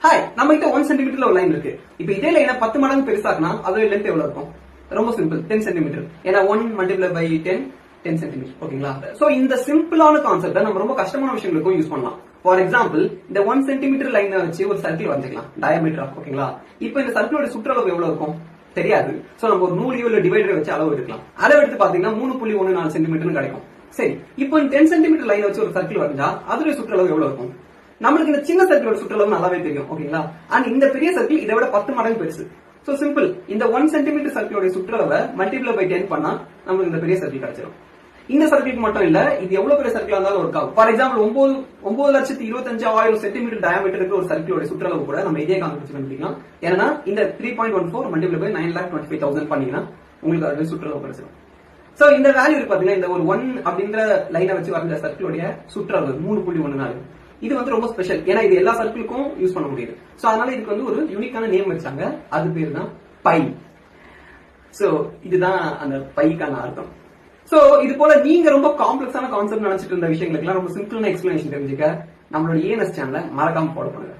Hi, நம்ம கிட்ட 1 சென்டிமீட்டர்ல ஒரு லைன் இருக்கு. இப்ப இதே லைனை 10 மடங்கு பெருசாக்குனா அதோட லென்த் எவ்வளவு இருக்கும்? ரொம்ப சிம்பிள், 10 சென்டிமீட்டர். ஏன்னா 1 மல்டிப்ளை பை 10 சென்டிமீட்டர். ஓகேங்களா? சோ இந்த சிம்பிளான கான்செப்ட நம்ம ரொம்ப கஷ்டமான விஷயங்களுக்கும் யூஸ் பண்ணலாம். ஃபார் எக்ஸாம்பிள், இந்த 1 சென்டிமீட்டர் லைனை வச்சு ஒரு சர்க்கிள் வரைஞ்சிக்கலாம், டயாமீட்டர். ஓகேங்களா? இப்போ இந்த சர்க்கிளோட சுற்றளவு எவ்வளவு இருக்கும் தெரியாது. சோ நம்ம ஒரு நூலியோ இல்ல டிவைடர் வச்சு அளவு எடுக்கலாம். அளவு எடுத்து பாத்தீங்கன்னா 3.14 சென்டிமீட்டர் கிடைக்கும். சரி, இப்போ 10 சென்டிமீட்டர் லைன் வச்சு ஒரு சர்க்கிள் வரைஞ்சா அதோட சுற்றளவு எவ்வளவு இருக்கும்? நம்மளுக்கு இந்த சின்ன சர்க்கிளோட சுற்றளவு நல்லாவே தெரியும். ஓகேங்களா? அண்ட் இந்த பெரிய சர்க்கிள் இதை விட 10 மடங்கு பெருசு. சோ சிம்பிள், இந்த 1 சென்டிமீட்டர் சர்க்கிளோட சுற்றளவை மல்டிப்ளை பை 10 பண்ணா நமக்கு இந்த பெரிய சர்க்கிள் கிடைச்சிடும். இந்த சர்க்கிளுக்கு மட்டும் இல்ல, இது எவ்வளவு பெரிய சர்க்கிளா இருந்தாலும் ஒர்க் ஆகும். ஃபார் எக்ஸாம்பிள் 9,25,000 சென்டிமீட்டர் டயாமீட்டர் இருக்கிற ஒரு சர்க்கிளோட சுற்றளவு கூட நம்ம இதே கான்செப்ட் கண்டுபிடிக்கலாம். ஏன்னா இந்த 3.14 மல்டிப்ளை பை 9,25,000 பண்ணீங்கன்னா உங்களுக்கு அது சுற்றளவு கிடைச்சிடும். சோ இந்த வேல்யூ இருக்கு பாத்தீங்கன்னா, இந்த ஒரு 1 அப்படின்ற லைனை வச்சு வரைஞ்ச சர்க்கிளோட சுற்றளவு 3.14. இது வந்து ரொம்ப ஸ்பெஷல். ஏன்னா இது எல்லா சர்க்கிளுக்கும் யூஸ் பண்ண முடியுது. சோ அதனால இதுக்கு வந்து ஒரு யூனிக்கான நேம் வச்சாங்க. அது பேர் தான் பை. சோ இதுதான் அந்த பைக்கான அர்த்தம். சோ இது போல நீங்க ரொம்ப காம்ப்ளெக்ஸான கான்செப்ட் நினைச்சிட்டு இருந்த விஷயங்களுக்கெல்லாம் ரொம்ப சிம்பிளான எக்ஸ்பிளனேஷன் தெரிஞ்சுக்க நம்மளோட ஏஎன்எஸ் சேனலை மறக்காம ஃபாலோ பண்ணுங்க.